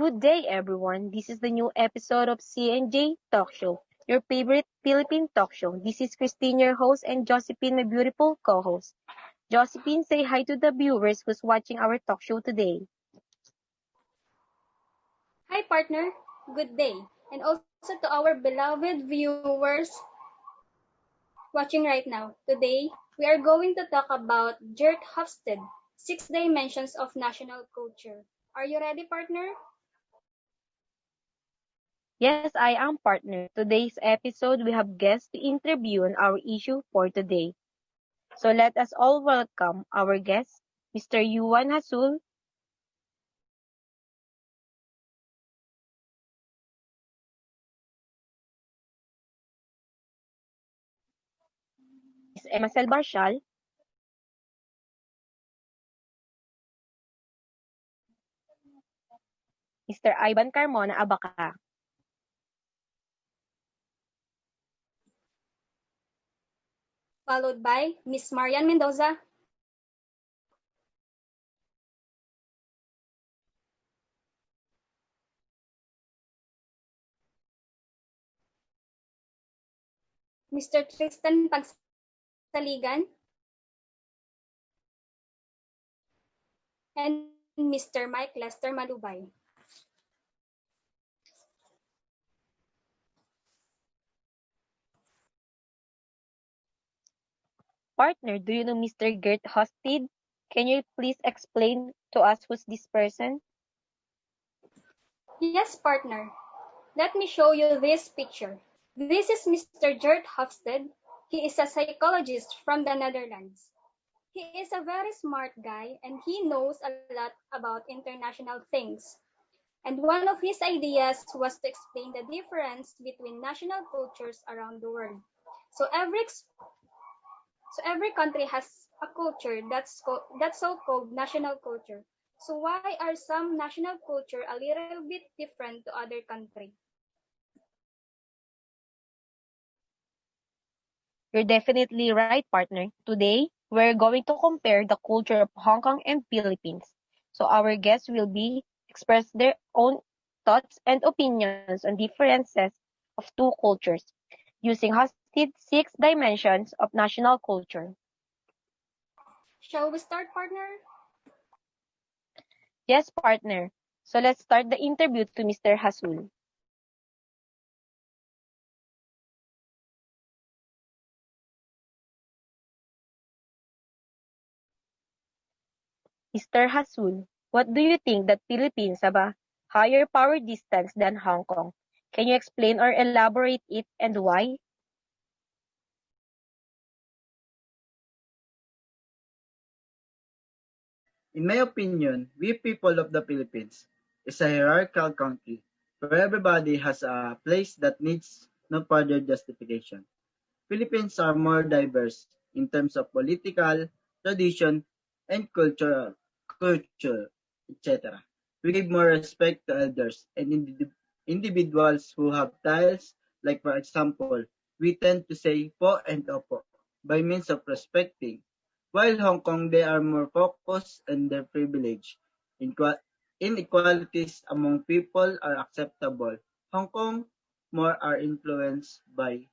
Good day, everyone. This is the new episode of C&J Talk Show, your favorite Philippine talk show. This is Christine, your host, and Josephine, my beautiful co-host. Josephine, say hi to the viewers who's watching our talk show today. Hi, partner. Good day. And also to our beloved viewers watching right now. Today, we are going to talk about Gert Hofstede, Six Dimensions of National Culture. Are you ready, partner? Yes, I am partner. Today's episode, we have guests to interview on our issue for today. So let us all welcome our guest, Mr. Yuan Hasul, Ms. Emma Selbarshal, Mr. Ivan Carmona Abaca, Followed by Miss Marian Mendoza, Mr. Tristan Pagsaligan, and Mr. Mike Lester Malubay. partner. Do you know Mr. Gert Hostid? Can you please explain to us who's this person? Yes, partner. Let me show you this picture. This is Mr. Gert Hofstede. He is a psychologist from the Netherlands. He is a very smart guy and he knows a lot about international things. And one of his ideas was to explain the difference between national cultures around the world. So every country has a culture that's so-called national culture. So why are some national culture a little bit different to other country? You're definitely right, partner. Today, we're going to compare the culture of Hong Kong and Philippines. So our guests will be express their own thoughts and opinions on differences of two cultures using Hosted six dimensions of national culture. Shall we start, partner? Yes, partner. So let's start the interview to Mr. Hasul. Mr. Hasul, what do you think that Philippines have a higher power distance than Hong Kong? Can you explain or elaborate it and why? In my opinion, we people of the Philippines is a hierarchical country where everybody has a place that needs no further justification. Philippines are more diverse in terms of political, tradition, and culture, etc. We give more respect to elders and individuals who have titles, like for example, we tend to say po and opo by means of respecting. While Hong Kong, they are more focused on their privilege. Inequalities among people are acceptable. Hong Kong more are influenced by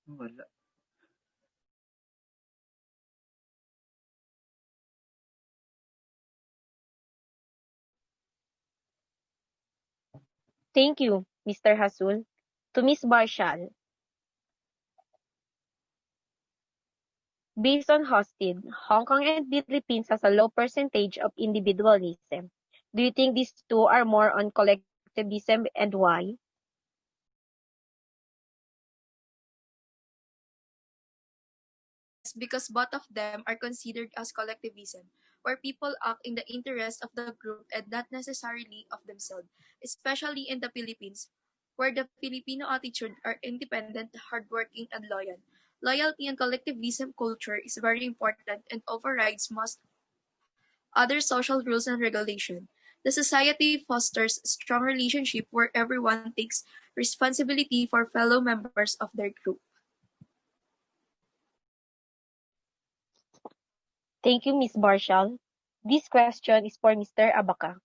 wala. Thank you, Mr. Hasul. To Ms. Barshal, based on Hosted, Hong Kong and Philippines has a low percentage of individualism. Do you think these two are more on collectivism and why? Yes, because both of them are considered as collectivism, where people act in the interest of the group and not necessarily of themselves, especially in the Philippines, where the Filipino attitude are independent, hardworking, and loyal. Loyalty and collectivism culture is very important and overrides most other social rules and regulation. The society fosters strong relationship where everyone takes responsibility for fellow members of their group. Thank you, Miss Marshall. This question is for Mr. Abaca.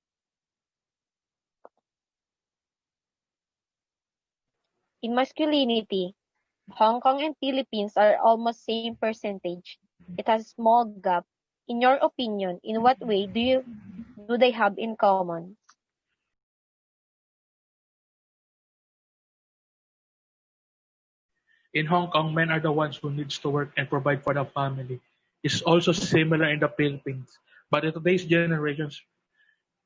In masculinity, Hong Kong and Philippines are almost same percentage. It has a small gap. In your opinion, in what way do they have in common? In Hong Kong, men are the ones who needs to work and provide for the family. It's also similar in the Philippines. But in today's generations,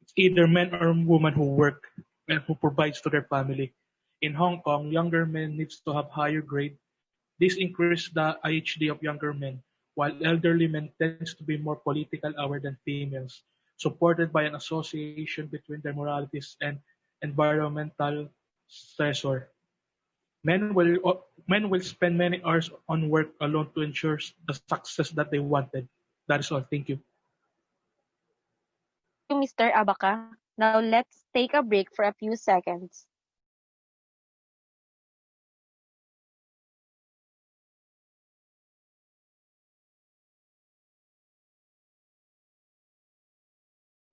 it's either men or women who work and who provides to their family. In Hong Kong, younger men needs to have higher grade. This increases the IHD of younger men, while elderly men tends to be more political aware than females, supported by an association between their moralities and environmental stressor. Men will spend many hours on work alone to ensure the success that they wanted. That is all. Thank you. Thank you, Mr. Abaca. Now let's take a break for a few seconds.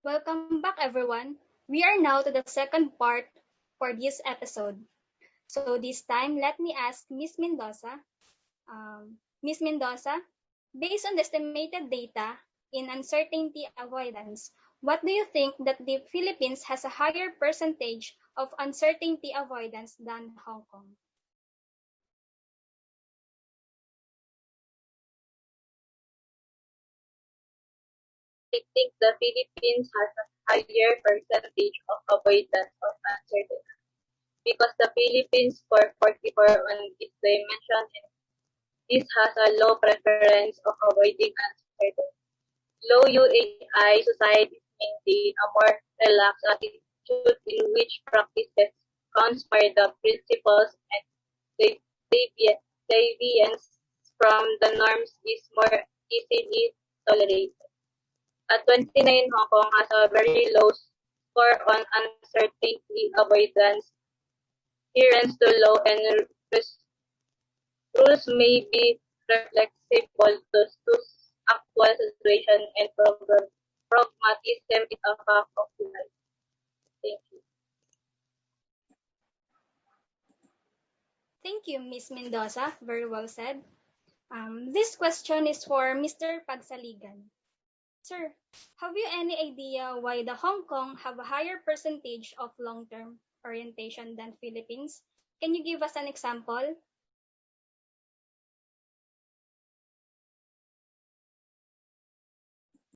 Welcome back, everyone. We are now to the second part for this episode. So this time, let me ask Miss Mendoza. Miss Mendoza, based on the estimated data in uncertainty avoidance, what do you think that the Philippines has a higher percentage of uncertainty avoidance than Hong Kong? I think the Philippines has a higher percentage of avoidance of uncertainty because the Philippines score 44 on its dimension and this has a low preference of avoiding uncertainty. Low UAI societies maintain a more relaxed attitude in which practices counts for the principles and deviance from the norms is more easily tolerated. At 29, Hong Kong has a very low score on uncertainty avoidance, adherence to law and rules may be flexible to actual situation and pragmatism is a fact of life. Thank you. Thank you, Miss Mendoza. Very well said. This question is for Mr. Pagsaligan. Sir, have you any idea why the Hong Kong have a higher percentage of long-term orientation than Philippines? Can you give us an example?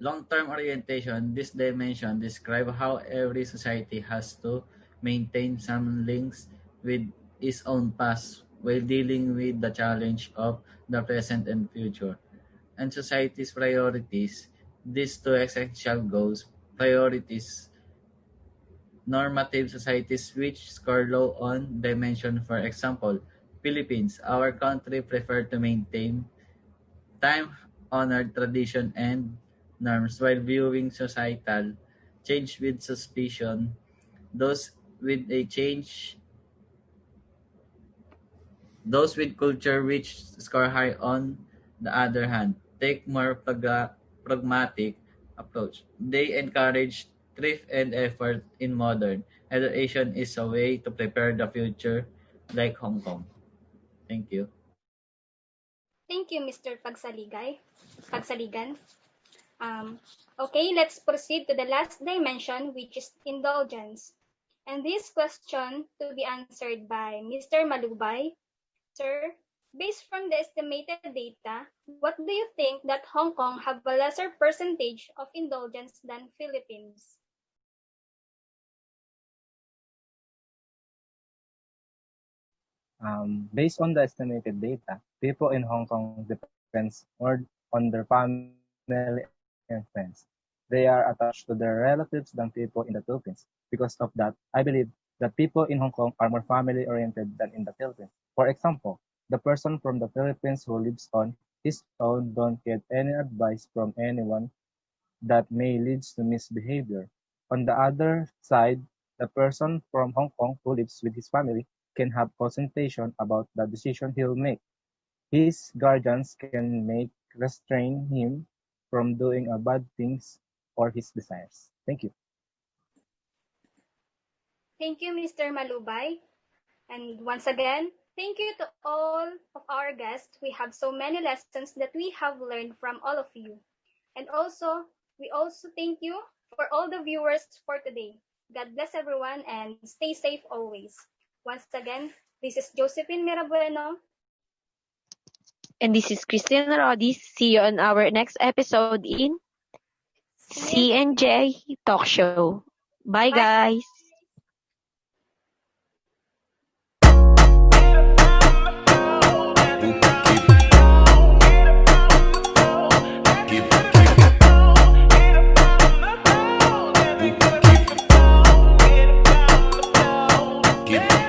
Long-term orientation, this dimension describes how every society has to maintain some links with its own past while dealing with the challenge of the present and future. And society's priorities, these two essential goals, priorities, normative societies which score low on dimension, for example, Philippines, our country prefer to maintain time-honored tradition and norms while viewing societal change with suspicion. Those with a change, those with culture which score high on the other hand, take more pragmatic approach. They encourage thrift and effort in modern education is a way to prepare the future like Hong Kong. Thank you. Thank you, Mr. Pagsaligan. Okay, let's proceed to the last dimension, which is indulgence. And this question to be answered by Mr. Malubay. Sir, based from the estimated data, what do you think that Hong Kong have a lesser percentage of indulgence than Philippines? Based on the estimated data, people in Hong Kong depends more on their family and friends. They are attached to their relatives than people in the Philippines. Because of that, I believe that people in Hong Kong are more family oriented than in the Philippines. For example, the person from the Philippines who lives on his own don't get any advice from anyone that may lead to misbehavior. On the other side, the person from Hong Kong who lives with his family can have consultation about the decision he'll make. His guardians can make restrain him from doing bad things or his desires. Thank you. Thank you, Mr. Malubay. And once again, thank you to all of our guests. We have so many lessons that we have learned from all of you. And also, we also thank you for all the viewers for today. God bless everyone and stay safe always. Once again, this is Josephine Mirabueno. And this is Christina Rodis. See you on our next episode in CNJ. CNJ Talk Show. Bye, Bye. guys. Give